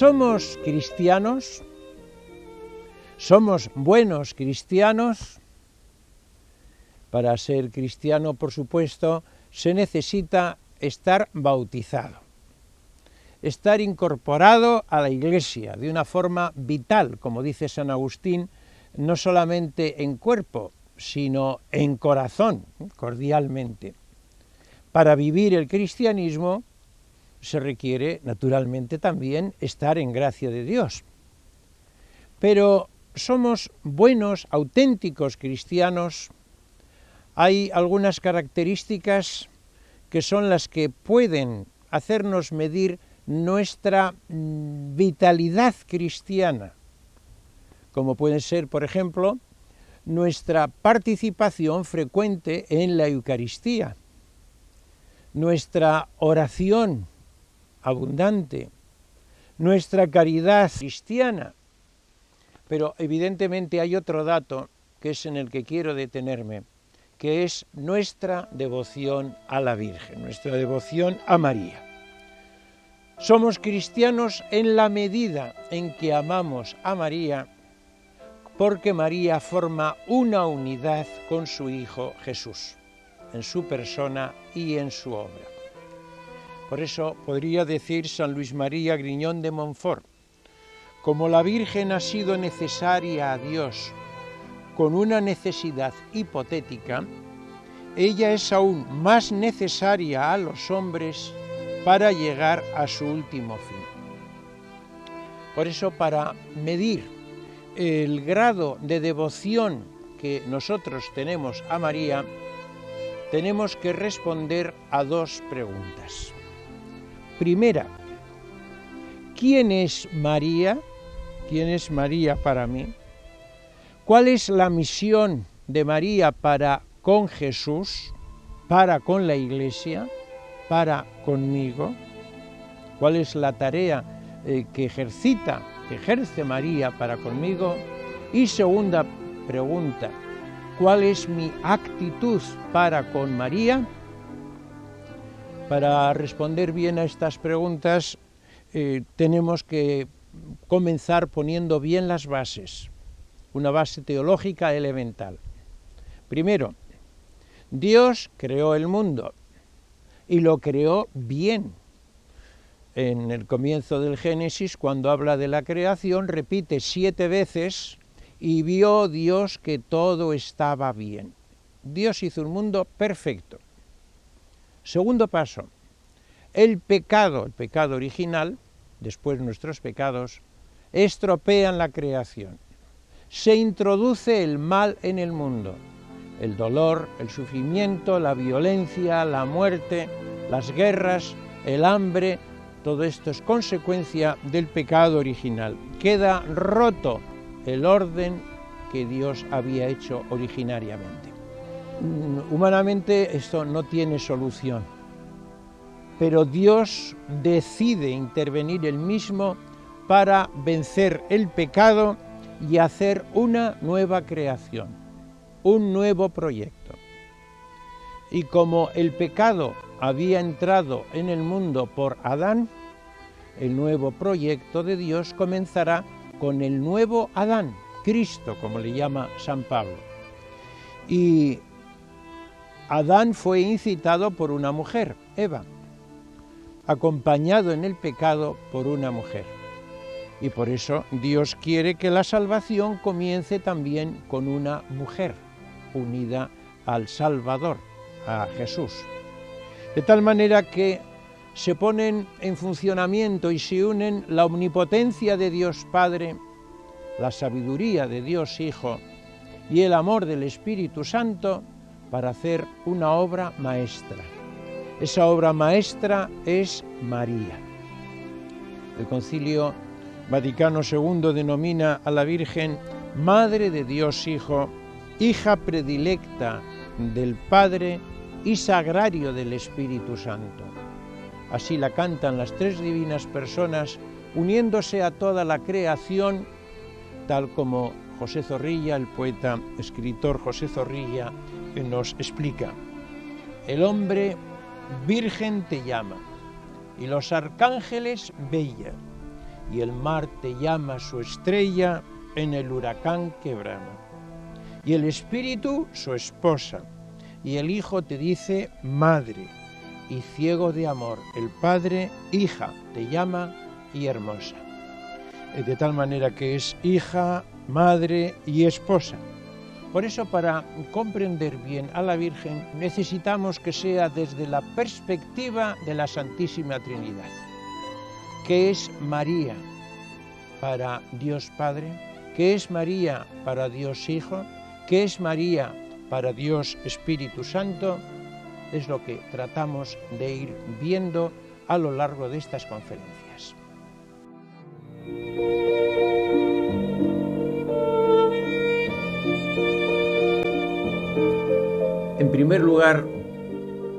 ¿Somos cristianos? ¿Somos buenos cristianos? Para ser cristiano, por supuesto, se necesita estar bautizado, estar incorporado a la Iglesia de una forma vital, como dice San Agustín, no solamente en cuerpo, sino en corazón, cordialmente. Para vivir el cristianismo se requiere, naturalmente, también estar en gracia de Dios. Pero somos buenos, auténticos cristianos. Hay algunas características que son las que pueden hacernos medir nuestra vitalidad cristiana, como puede ser, por ejemplo, nuestra participación frecuente en la Eucaristía, nuestra oración abundante, nuestra caridad cristiana. Pero evidentemente hay otro dato que es en el que quiero detenerme, que es nuestra devoción a la Virgen, nuestra devoción a María. Somos cristianos en la medida en que amamos a María, porque María forma una unidad con su Hijo Jesús, en su persona y en su obra. Por eso podría decir San Luis María Griñón de Montfort: como la Virgen ha sido necesaria a Dios con una necesidad hipotética, ella es aún más necesaria a los hombres para llegar a su último fin. Por eso, para medir el grado de devoción que nosotros tenemos a María, tenemos que responder a dos preguntas. Primera, ¿quién es María? ¿Quién es María para mí? ¿Cuál es la misión de María para con Jesús, para con la Iglesia, para conmigo? ¿Cuál es la tarea que ejerce María para conmigo? Y segunda pregunta, ¿cuál es mi actitud para con María? Para responder bien a estas preguntas tenemos que comenzar poniendo bien las bases, una base teológica elemental. Primero, Dios creó el mundo y lo creó bien. En el comienzo del Génesis, cuando habla de la creación, repite 7 veces: y vio Dios que todo estaba bien. Dios hizo un mundo perfecto. Segundo paso, el pecado original, después nuestros pecados, estropean la creación. Se introduce el mal en el mundo, el dolor, el sufrimiento, la violencia, la muerte, las guerras, el hambre. Todo esto es consecuencia del pecado original. Queda roto el orden que Dios había hecho originariamente. Humanamente esto no tiene solución, pero Dios decide intervenir Él mismo para vencer el pecado y hacer una nueva creación, un nuevo proyecto. Y como el pecado había entrado en el mundo por Adán, el nuevo proyecto de Dios comenzará con el nuevo Adán, Cristo, como le llama San Pablo. Y Adán fue incitado por una mujer, Eva, acompañado en el pecado por una mujer. Y por eso Dios quiere que la salvación comience también con una mujer, unida al Salvador, a Jesús. De tal manera que se ponen en funcionamiento y se unen la omnipotencia de Dios Padre, la sabiduría de Dios Hijo y el amor del Espíritu Santo para hacer una obra maestra. Esa obra maestra es María. El Concilio Vaticano II denomina a la Virgen Madre de Dios Hijo, hija predilecta del Padre y sagrario del Espíritu Santo. Así la cantan las tres divinas personas, uniéndose a toda la creación, tal como José Zorrilla, el poeta, escritor José Zorrilla, nos explica. El hombre virgen te llama, y los arcángeles bella, y el mar te llama su estrella en el huracán que brama. Y el Espíritu su esposa, y el Hijo te dice madre, y ciego de amor el Padre, hija, te llama y hermosa. De tal manera que es hija, madre y esposa. Por eso, para comprender bien a la Virgen, necesitamos que sea desde la perspectiva de la Santísima Trinidad. ¿Qué es María para Dios Padre? ¿Qué es María para Dios Hijo? ¿Qué es María para Dios Espíritu Santo? Es lo que tratamos de ir viendo a lo largo de estas conferencias. En primer lugar,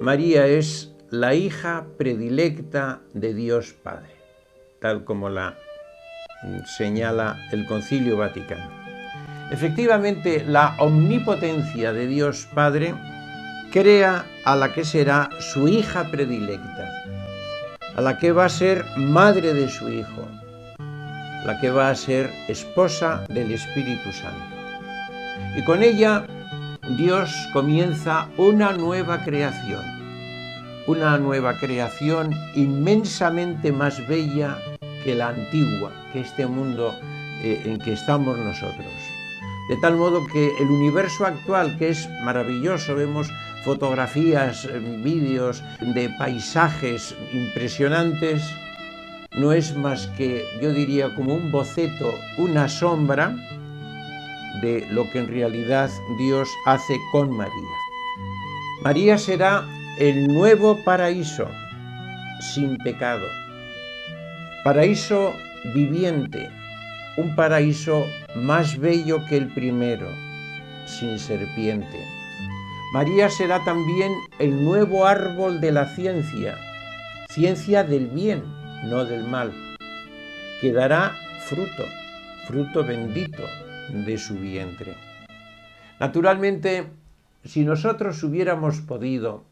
María es la hija predilecta de Dios Padre, tal como la señala el Concilio Vaticano. Efectivamente, la omnipotencia de Dios Padre crea a la que será su hija predilecta, a la que va a ser madre de su Hijo, la que va a ser esposa del Espíritu Santo. Y con ella Dios comienza una nueva creación inmensamente más bella que la antigua, que este mundo en que estamos nosotros. De tal modo que el universo actual, que es maravilloso, vemos fotografías, vídeos de paisajes impresionantes, no es más que, yo diría, como un boceto, una sombra de lo que en realidad Dios hace con María. María será el nuevo paraíso, sin pecado, paraíso viviente, un paraíso más bello que el primero, sin serpiente. María será también el nuevo árbol de la ciencia, ciencia del bien, no del mal, que dará fruto bendito de su vientre. Naturalmente, si nosotros hubiéramos podido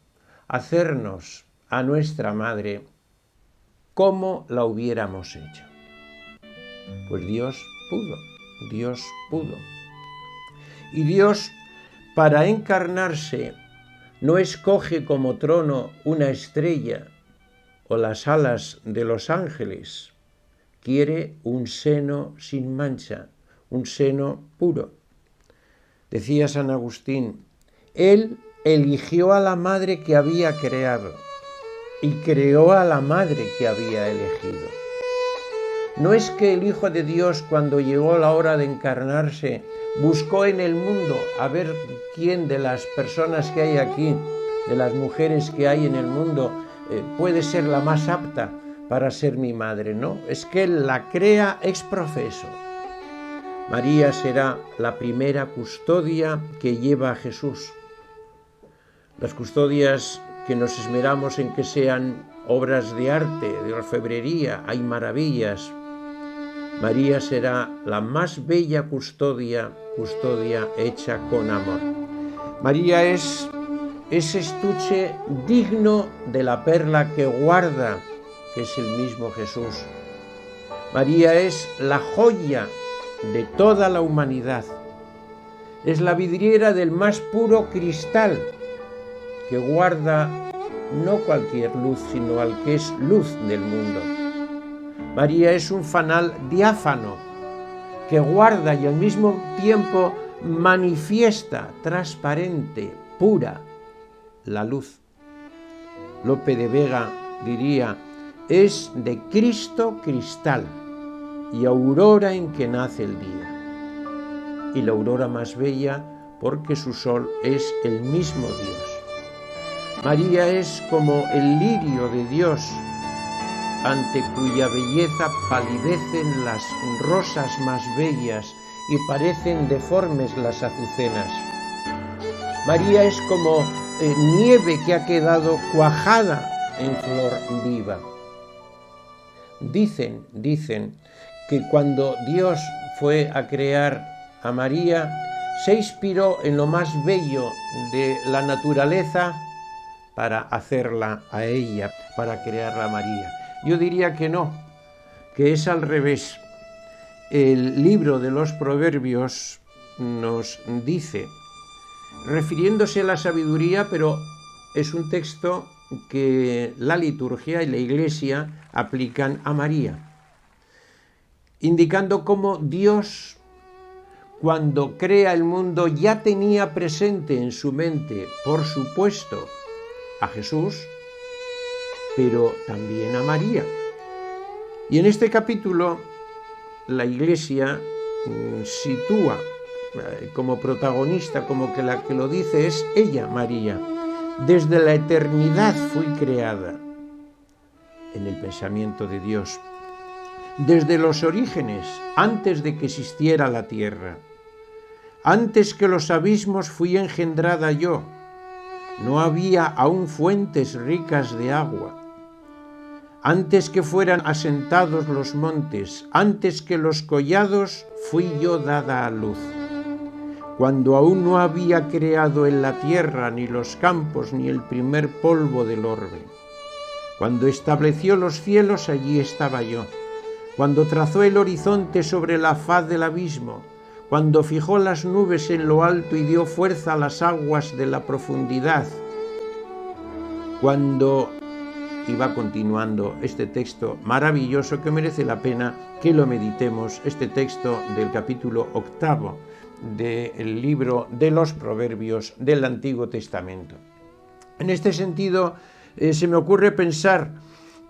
hacernos a nuestra madre, ¿cómo la hubiéramos hecho? Pues Dios pudo. Y Dios, para encarnarse, no escoge como trono una estrella o las alas de los ángeles. Quiere un seno sin mancha, un seno puro. Decía San Agustín, Él eligió a la madre que había creado y creó a la madre que había elegido. No es que el Hijo de Dios, cuando llegó la hora de encarnarse, buscó en el mundo a ver quién de las personas que hay aquí, de las mujeres que hay en el mundo, puede ser la más apta para ser mi madre. No, es que Él la crea ex professo. María será la primera custodia que lleva a Jesús. Las custodias que nos esmeramos en que sean obras de arte, de orfebrería, hay maravillas. María será la más bella custodia hecha con amor. María es ese estuche digno de la perla que guarda, que es el mismo Jesús. María es la joya de toda la humanidad. Es la vidriera del más puro cristal, que guarda no cualquier luz, sino al que es luz del mundo. María es un fanal diáfano, que guarda y al mismo tiempo manifiesta, transparente, pura, la luz. Lope de Vega diría, es de Cristo cristal y aurora en que nace el día. Y la aurora más bella porque su sol es el mismo Dios. María es como el lirio de Dios, ante cuya belleza palidecen las rosas más bellas y parecen deformes las azucenas. María es como nieve que ha quedado cuajada en flor viva. Dicen que cuando Dios fue a crear a María, se inspiró en lo más bello de la naturaleza para hacerla a ella, para crearla a María. Yo diría que no, que es al revés. El libro de los Proverbios nos dice, refiriéndose a la sabiduría, pero es un texto que la liturgia y la Iglesia aplican a María, indicando cómo Dios, cuando crea el mundo, ya tenía presente en su mente, por supuesto, a Jesús, pero también a María. Y en este capítulo la Iglesia sitúa como protagonista, como que la que lo dice es ella, María. Desde la eternidad fui creada en el pensamiento de Dios. Desde los orígenes, antes de que existiera la tierra. Antes que los abismos fui engendrada yo. No había aún fuentes ricas de agua. Antes que fueran asentados los montes, antes que los collados, fui yo dada a luz. Cuando aún no había creado en la tierra ni los campos ni el primer polvo del orbe. Cuando estableció los cielos, allí estaba yo. Cuando trazó el horizonte sobre la faz del abismo, cuando fijó las nubes en lo alto y dio fuerza a las aguas de la profundidad, cuando... Y va continuando este texto maravilloso que merece la pena que lo meditemos, este texto del capítulo 8 del libro de los Proverbios del Antiguo Testamento. En este sentido, se me ocurre pensar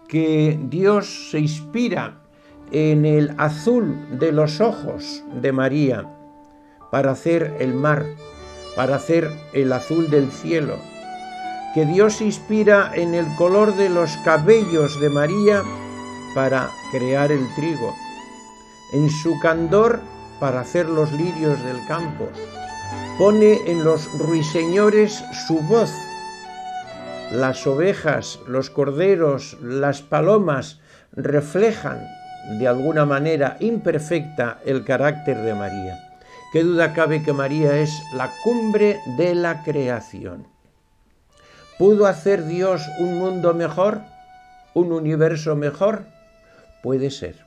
que Dios se inspira en el azul de los ojos de María para hacer el mar, para hacer el azul del cielo, que Dios se inspira en el color de los cabellos de María para crear el trigo, en su candor para hacer los lirios del campo, pone en los ruiseñores su voz, las ovejas, los corderos, las palomas reflejan de alguna manera imperfecta el carácter de María. Qué duda cabe que María es la cumbre de la creación. ¿Pudo hacer Dios un mundo mejor? ¿Un universo mejor? Puede ser,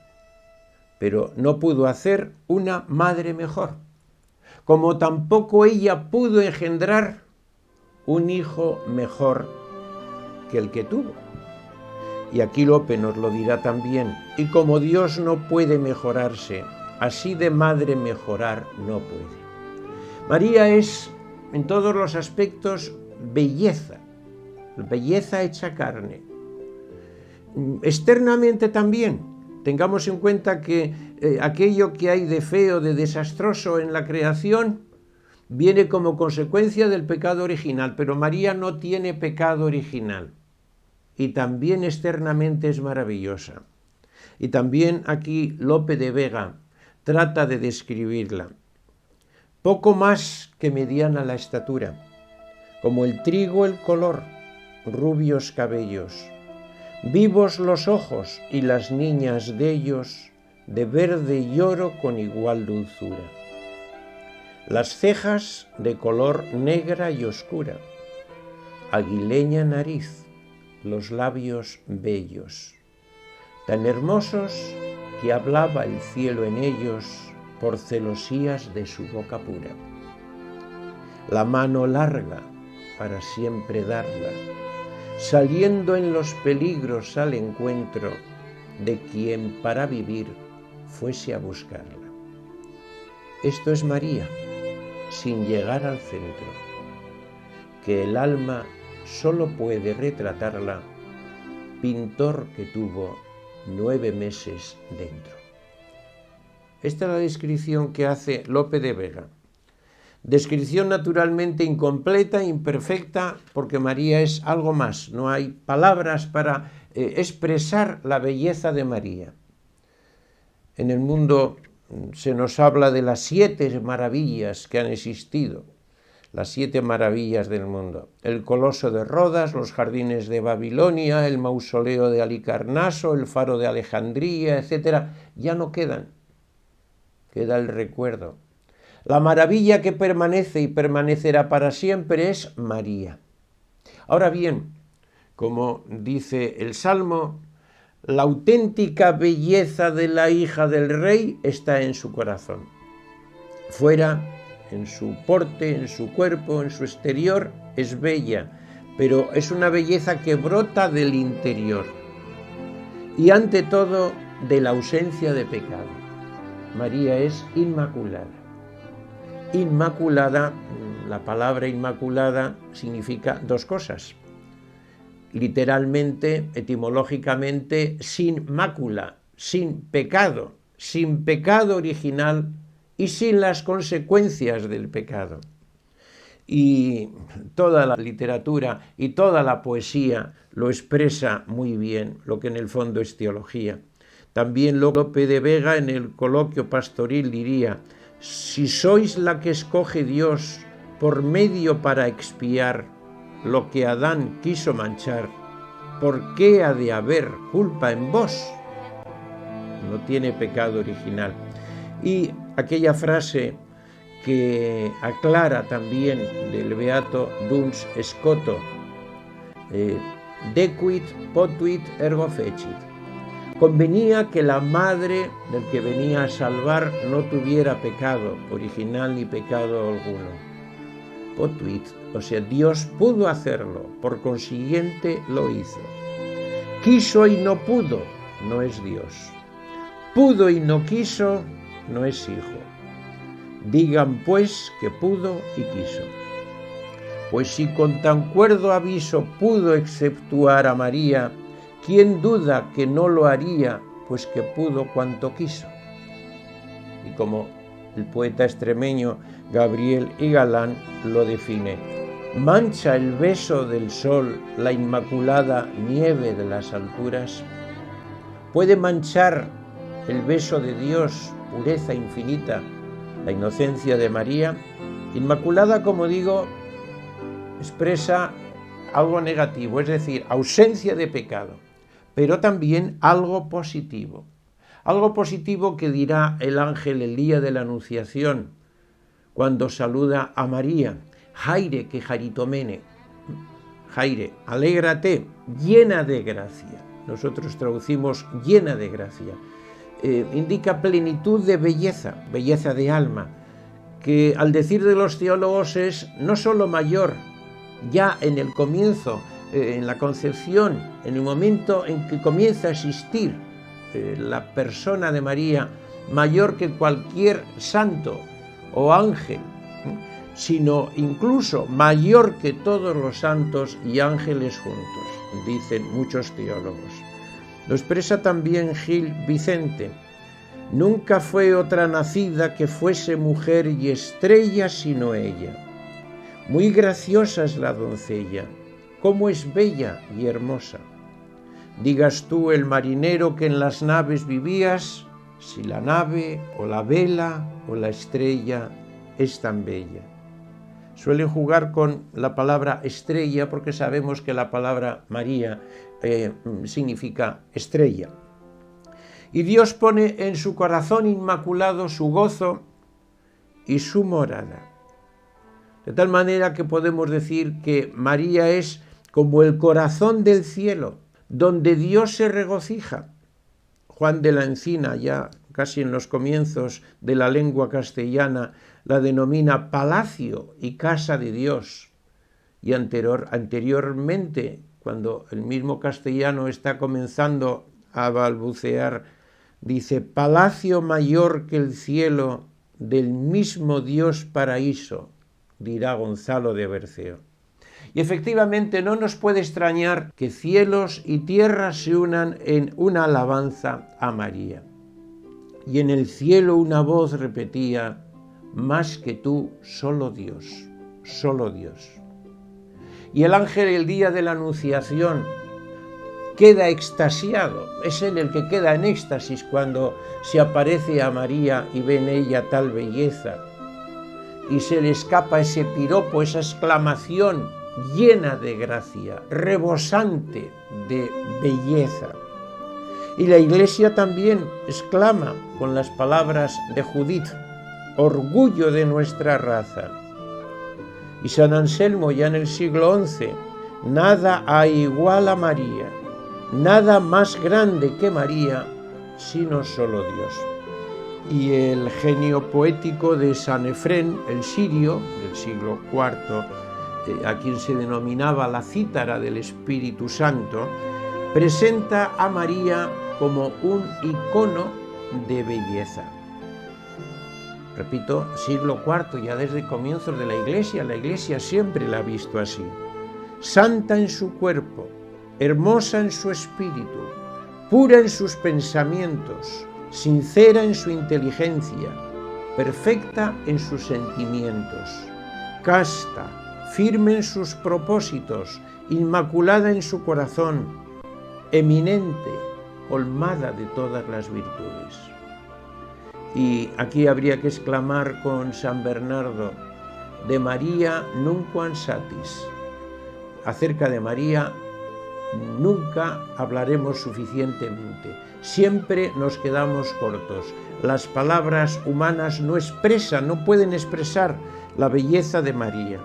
pero no pudo hacer una madre mejor, como tampoco ella pudo engendrar un hijo mejor que el que tuvo. Y aquí Lope nos lo dirá también, y como Dios no puede mejorarse, así de madre mejorar no puede. María es, en todos los aspectos, belleza hecha carne. Externamente también, tengamos en cuenta que aquello que hay de feo, de desastroso en la creación, viene como consecuencia del pecado original, pero María no tiene pecado original. Y también externamente es maravillosa. Y también aquí Lope de Vega trata de describirla. Poco más que mediana la estatura, como el trigo el color, rubios cabellos, vivos los ojos y las niñas de ellos, de verde y oro con igual dulzura. Las cejas de color negra y oscura, aguileña nariz, los labios bellos, tan hermosos que hablaba el cielo en ellos por celosías de su boca pura. La mano larga para siempre darla, saliendo en los peligros al encuentro de quien para vivir fuese a buscarla. Esto es María, sin llegar al centro, que el alma solo puede retratarla, pintor que tuvo 9 meses dentro. Esta es la descripción que hace Lope de Vega. Descripción naturalmente incompleta, imperfecta, porque María es algo más. No hay palabras para expresar la belleza de María. En el mundo se nos habla de las 7 maravillas que han existido, las 7 maravillas del mundo. El Coloso de Rodas, los jardines de Babilonia, el mausoleo de Halicarnaso, el faro de Alejandría, etc. Ya no quedan, queda el recuerdo. La maravilla que permanece y permanecerá para siempre es María. Ahora bien, como dice el Salmo, La auténtica belleza de la hija del rey está en su corazón. Fuera, en su porte, en su cuerpo, en su exterior, es bella, pero es una belleza que brota del interior. Y ante todo, de la ausencia de pecado. María es inmaculada. Inmaculada, la palabra inmaculada significa dos cosas. Literalmente, etimológicamente, sin mácula, sin pecado original y sin las consecuencias del pecado. Y toda la literatura y toda la poesía lo expresa muy bien, lo que en el fondo es teología. También Lope de Vega en el coloquio pastoril diría: si sois la que escoge Dios por medio para expiar lo que Adán quiso manchar, ¿por qué ha de haber culpa en vos? No tiene pecado original. Y aquella frase que aclara también del beato Duns Scoto, decuit potuit ergo fecit. Convenía que la madre del que venía a salvar no tuviera pecado original ni pecado alguno. Potuit, o sea, Dios pudo hacerlo, por consiguiente lo hizo. Quiso y no pudo, no es Dios. Pudo y no quiso, no es hijo. Digan pues que pudo y quiso. Pues si con tan cuerdo aviso pudo exceptuar a María, ¿quién duda que no lo haría, pues que pudo cuanto quiso? Y como el poeta extremeño Gabriel y Galán lo define: ¿mancha el beso del sol la inmaculada nieve de las alturas? ¿Puede manchar el beso de Dios, pureza infinita, la inocencia de María? Inmaculada, como digo, expresa algo negativo, es decir, ausencia de pecado, pero también algo positivo que dirá el ángel el día de la Anunciación, cuando saluda a María: Jaire que jaritomene, Jaire, alégrate, llena de gracia. Nosotros traducimos llena de gracia. Indica plenitud de belleza, belleza de alma, que al decir de los teólogos es no solo mayor, ya en el comienzo, en la concepción, en el momento en que comienza a existir la persona de María, mayor que cualquier santo o ángel, sino incluso mayor que todos los santos y ángeles juntos, dicen muchos teólogos. Lo expresa también Gil Vicente: nunca fue otra nacida que fuese mujer y estrella sino ella. Muy graciosa es la doncella, cómo es bella y hermosa. Digas tú, el marinero que en las naves vivías, si la nave o la vela o la estrella es tan bella. Suelen jugar con la palabra estrella porque sabemos que la palabra María significa estrella. Y Dios pone en su corazón inmaculado su gozo y su morada. De tal manera que podemos decir que María es como el corazón del cielo, donde Dios se regocija. Juan de la Encina, ya casi en los comienzos de la lengua castellana, la denomina palacio y casa de Dios. Y anteriormente, cuando el mismo castellano está comenzando a balbucear, dice: palacio mayor que el cielo, del mismo Dios paraíso, dirá Gonzalo de Berceo. Y efectivamente no nos puede extrañar que cielos y tierra se unan en una alabanza a María. Y en el cielo una voz repetía: más que tú, solo Dios, solo Dios. Y el ángel el día de la Anunciación queda extasiado, es él el que queda en éxtasis cuando se aparece a María y ve en ella tal belleza. Y se le escapa ese piropo, esa exclamación llena de gracia, rebosante de belleza. Y la Iglesia también exclama con las palabras de Judith: orgullo de nuestra raza. Y San Anselmo, ya en el siglo XI: nada hay igual a María, nada más grande que María, sino solo Dios. Y el genio poético de San Efrén, el sirio, del siglo IV, a quien se denominaba la cítara del Espíritu Santo, presenta a María como un icono de belleza. Repito, siglo IV, ya desde comienzos de la Iglesia siempre la ha visto así. Santa en su cuerpo, hermosa en su espíritu, pura en sus pensamientos, sincera en su inteligencia, perfecta en sus sentimientos, casta, firme en sus propósitos, inmaculada en su corazón, eminente, colmada de todas las virtudes. Y aquí habría que exclamar con San Bernardo, de María nunquam satis. Acerca de María nunca hablaremos suficientemente. Siempre nos quedamos cortos. Las palabras humanas no pueden expresar la belleza de María.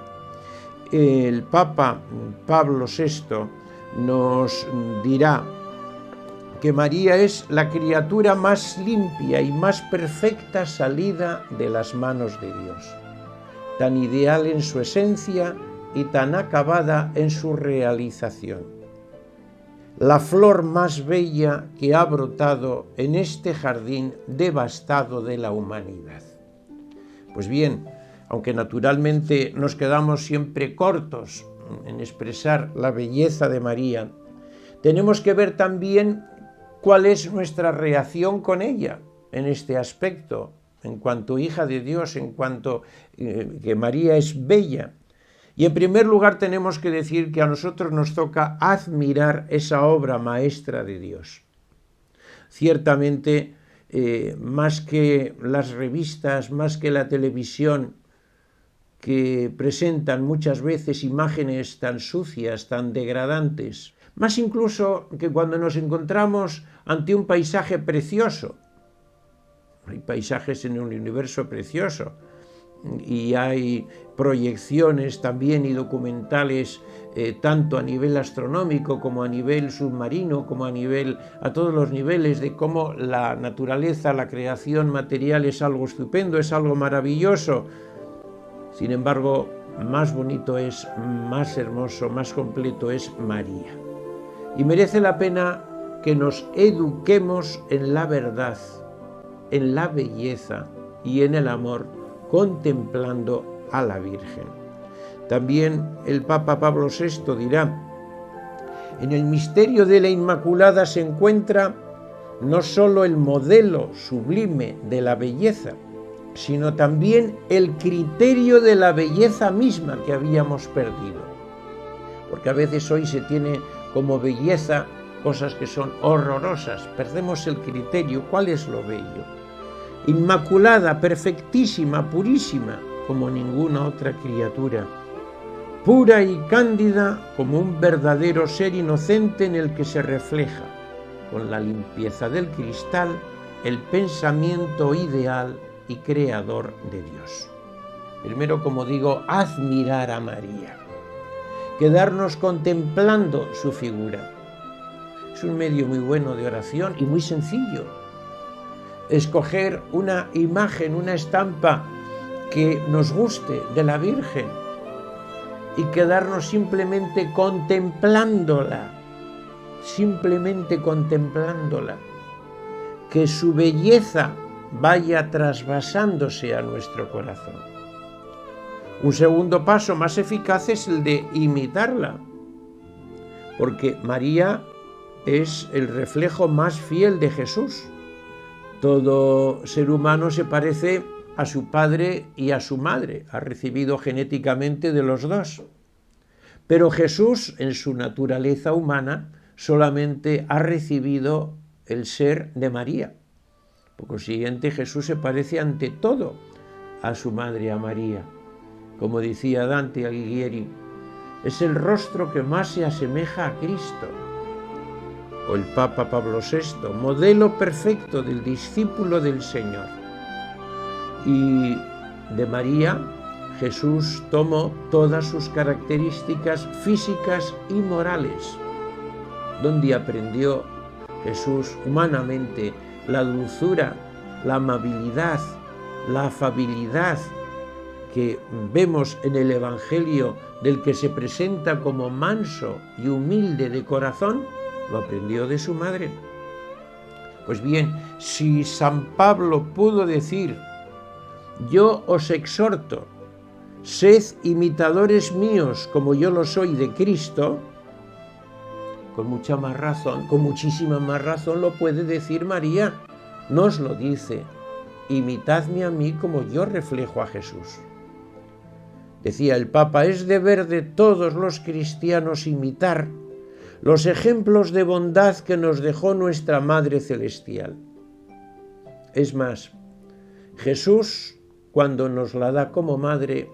El Papa Pablo VI nos dirá que María es la criatura más limpia y más perfecta salida de las manos de Dios, tan ideal en su esencia y tan acabada en su realización. La flor más bella que ha brotado en este jardín devastado de la humanidad. Pues bien, aunque naturalmente nos quedamos siempre cortos en expresar la belleza de María, tenemos que ver también cuál es nuestra reacción con ella en este aspecto, en cuanto hija de Dios, en cuanto que María es bella. Y en primer lugar tenemos que decir que a nosotros nos toca admirar esa obra maestra de Dios. Ciertamente, más que las revistas, más que la televisión, que presentan muchas veces imágenes tan sucias, tan degradantes, más incluso que cuando nos encontramos ante un paisaje precioso. Hay paisajes en el universo precioso y hay proyecciones también y documentales tanto a nivel astronómico como a nivel submarino, como a todos los niveles, de cómo la naturaleza, la creación material es algo estupendo, es algo maravilloso. Sin embargo, más bonito es, más hermoso, más completo es María. Y merece la pena que nos eduquemos en la verdad, en la belleza y en el amor, contemplando a la Virgen. También el Papa Pablo VI dirá: en el misterio de la Inmaculada se encuentra no solo el modelo sublime de la belleza, sino también el criterio de la belleza misma que habíamos perdido. Porque a veces hoy se tiene como belleza cosas que son horrorosas. Perdemos el criterio. ¿Cuál es lo bello? Inmaculada, perfectísima, purísima, como ninguna otra criatura. Pura y cándida como un verdadero ser inocente en el que se refleja, con la limpieza del cristal, el pensamiento ideal y creador de Dios. Primero, como digo, admirar a María. Quedarnos contemplando su figura. Es un medio muy bueno de oración y muy sencillo. Escoger una imagen, una estampa que nos guste de la Virgen y quedarnos simplemente contemplándola, que su belleza vaya trasvasándose a nuestro corazón. Un segundo paso más eficaz es el de imitarla, porque María es el reflejo más fiel de Jesús. Todo ser humano se parece a su padre y a su madre, ha recibido genéticamente de los dos. Pero Jesús, en su naturaleza humana, solamente ha recibido el ser de María. Por consiguiente, Jesús se parece ante todo a su madre, a María. Como decía Dante Alighieri, es el rostro que más se asemeja a Cristo. O el Papa Pablo VI, modelo perfecto del discípulo del Señor. Y de María, Jesús tomó todas sus características físicas y morales. donde aprendió Jesús humanamente la dulzura, la amabilidad, la afabilidad que vemos en el Evangelio del que se presenta como manso y humilde de corazón, lo aprendió de su madre. Pues bien, si San Pablo pudo decir: yo os exhorto, sed imitadores míos como yo lo soy de Cristo, con mucha más razón, con muchísima más razón lo puede decir María. Nos lo dice: imitadme a mí como yo reflejo a Jesús. Decía el Papa: es deber de todos los cristianos imitar los ejemplos de bondad que nos dejó nuestra Madre Celestial. Es más, Jesús, cuando nos la da como madre,